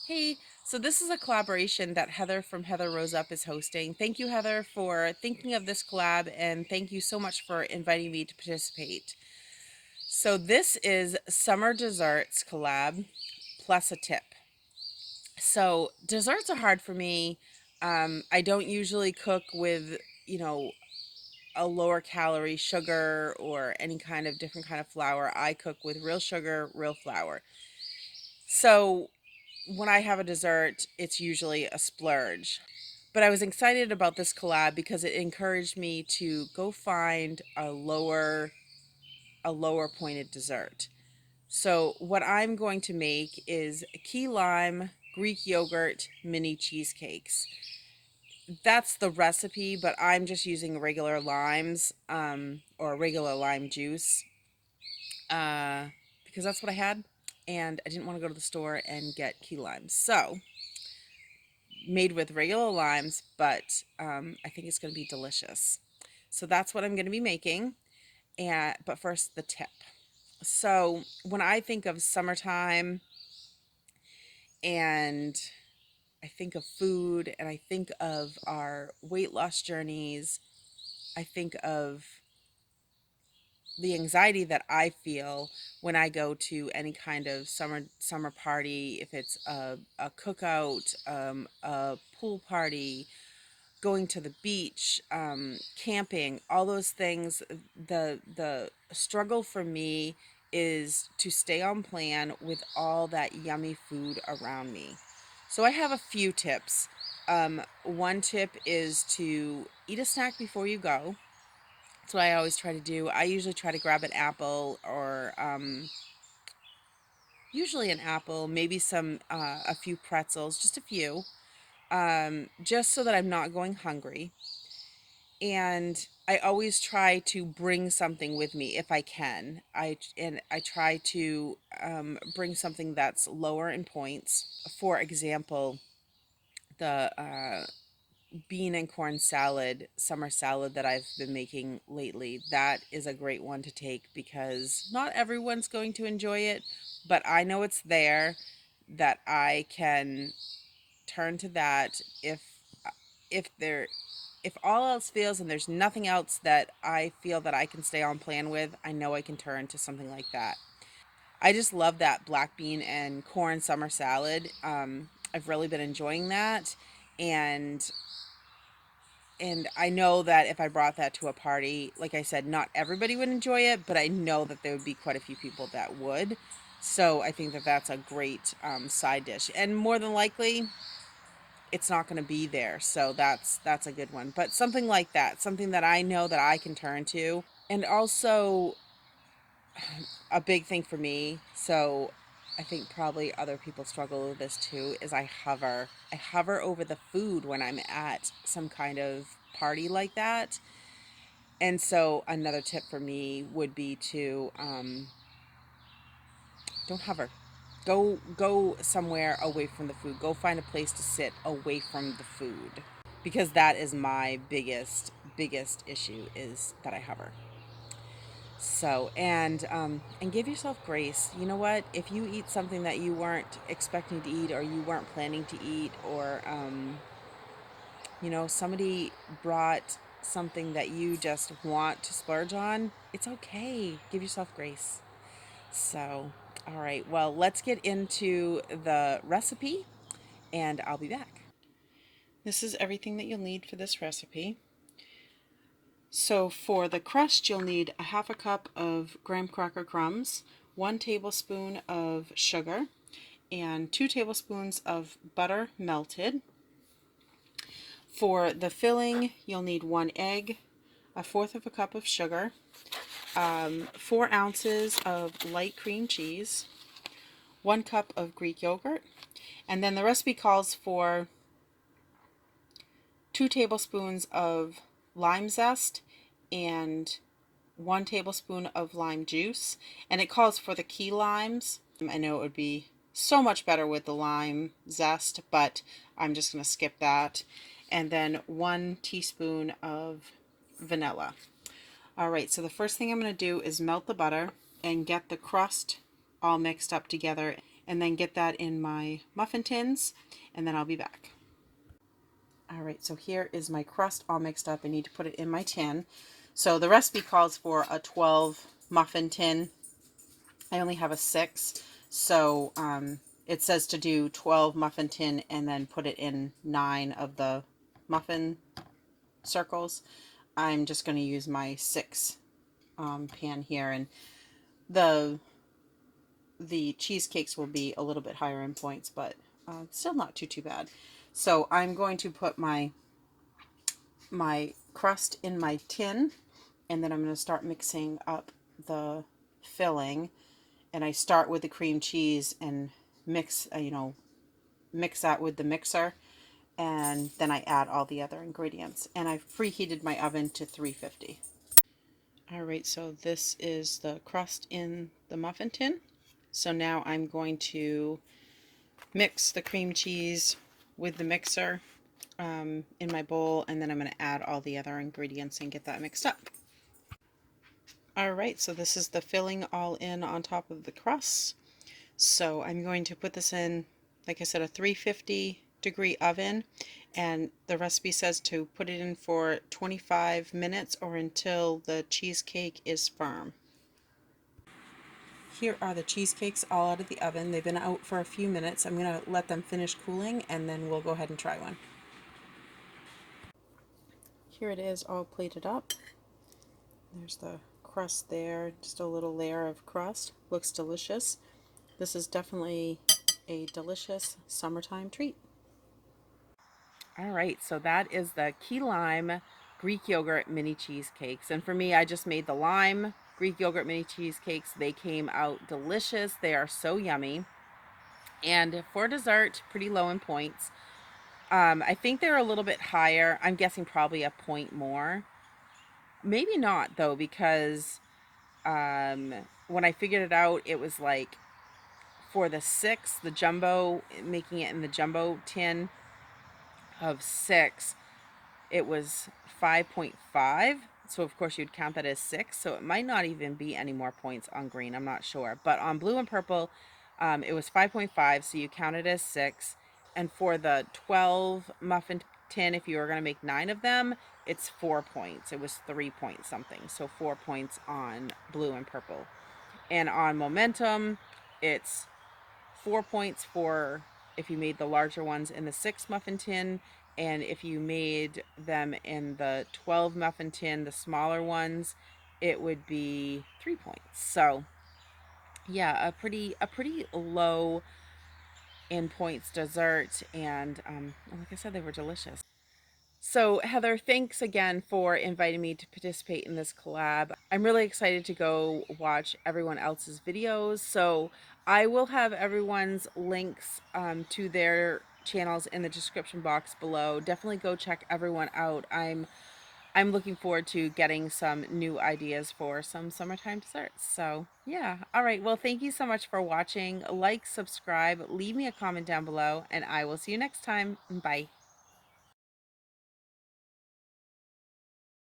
Hey, so this is a collaboration that Heather from Heather Rose Up is hosting. Thank you, Heather, for thinking of this collab, and thank you so much for inviting me to participate. So this is Summer Desserts Collab plus a tip. So desserts are hard for me. I don't usually cook with, you know, a lower calorie sugar or any kind of different kind of flour. I cook with real sugar, real flour. So when I have a dessert, it's usually a splurge. But I was excited about this collab because it encouraged me to go find a lower pointed dessert. So what I'm going to make is key lime Greek yogurt mini cheesecakes. That's the recipe, but I'm just using regular limes or regular lime juice uh, because that's what I had, and I didn't want to go to the store and get key limes. So made with regular limes, but I think it's going to be delicious. So that's what I'm going to be making. And but first, the tip. So when I think of summertime and I think of food and I think of our weight loss journeys, I think of the anxiety that I feel when I go to any kind of summer party, if it's a cookout, a pool party, going to the beach, camping, all those things. The struggle for me is to stay on plan with all that yummy food around me. So I have a few tips. One tip is to eat a snack before you go. That's what I always try to do. I usually try to grab an apple or usually an apple, maybe a few pretzels, just a few, just so that I'm not going hungry. And I always try to bring something with me if I can. I try to bring something that's lower in points. For example, the bean and corn salad, summer salad that I've been making lately. That is a great one to take because not everyone's going to enjoy it, but I know it's there that I can turn to that if there if all else fails and there's nothing else that I feel that I can stay on plan with, I know I can turn to something like that. I just love that black bean and corn summer salad. I've really been enjoying that, and I know that if I brought that to a party, like I said, not everybody would enjoy it, but I know that there would be quite a few people that would. So I think that that's a great side dish, and more than likely, it's not going to be there. So that's a good one. But something like that, something that I know that I can turn to, and also a big thing for me. So I think probably other people struggle with this too. Is I hover. I hover over the food when I'm at some kind of party like that. And so another tip for me would be to don't hover. Go somewhere away from the food. Go find a place to sit away from the food because that is my biggest issue is that I hover. So and give yourself grace. You know what? If you eat something that you weren't expecting to eat or you weren't planning to eat, or somebody brought something that you just want to splurge on, it's okay. Give yourself grace. So, all right. Well, let's get into the recipe and I'll be back. This is everything that you'll need for this recipe. So for the crust, you'll need a half a cup of graham cracker crumbs, 1 tablespoon of sugar, and 2 tablespoons of butter melted. For the filling, you'll need 1 egg, a fourth of a cup of sugar, 4 ounces of light cream cheese, 1 cup of Greek yogurt, and then the recipe calls for 2 tablespoons of lime zest and 1 tablespoon of lime juice, and it calls for the key limes. I know it would be so much better with the lime zest, but I'm just going to skip that. And then 1 teaspoon of vanilla. All right, so the first thing I'm going to do is melt the butter and get the crust all mixed up together. and then get that in my muffin tins, and then I'll be back. All right, so here is my crust all mixed up. I need to put it in my tin. So the recipe calls for a 12 muffin tin. I only have a 6, so it says to do 12 muffin tin and then put it in 9 of the muffin circles. I'm just going to use my 6 pan here, and the cheesecakes will be a little bit higher in points, but still not too bad. So I'm going to put my crust in my tin, and then I'm going to start mixing up the filling. And I start with the cream cheese and mix, mix that with the mixer, and then I add all the other ingredients. And I've preheated my oven to 350. All right, so this is the crust in the muffin tin. So now I'm going to mix the cream cheese with the mixer in my bowl, and then I'm going to add all the other ingredients and get that mixed up. All right, so this is the filling all in on top of the crust. So I'm going to put this in, like I said, a 350-degree oven, and the recipe says to put it in for 25 minutes or until the cheesecake is firm. Here are the cheesecakes all out of the oven. They've been out for a few minutes. I'm going to let them finish cooling, and then we'll go ahead and try one. Here it is, all plated up. There's the crust there, just a little layer of crust. Looks delicious. This is definitely a delicious summertime treat. All right, so that is the key lime Greek yogurt mini cheesecakes. And for me, I just made the lime Greek yogurt mini cheesecakes. They came out delicious. They are so yummy. And for dessert, pretty low in points. I think they're a little bit higher. I'm guessing probably a point more. Maybe not, though, because when I figured it out, it was like for the 6, the jumbo, making it in the jumbo tin of 6, it was 5.5. So of course you'd count that as 6. So it might not even be any more points on green. I'm not sure. But on blue and purple, it was 5.5. So you count it as 6. And for the 12 muffin tin, if you were going to make 9 of them, it's 4 points. It was 3 points something. So 4 points on blue and purple. And on momentum, it's 4 points for if you made the larger ones in the 6 muffin tin, and if you made them in the 12 muffin tin, the smaller ones, it would be 3 points. So yeah, a pretty low in points dessert, and like I said, they were delicious. So, Heather, thanks again for inviting me to participate in this collab. I'm really excited to go watch everyone else's videos. So, I will have everyone's links to their channels in the description box below. Definitely go check everyone out. I'm looking forward to getting some new ideas for some summertime desserts. So, yeah. All right. Well, thank you so much for watching. Like, subscribe, leave me a comment down below, and I will see you next time. Bye.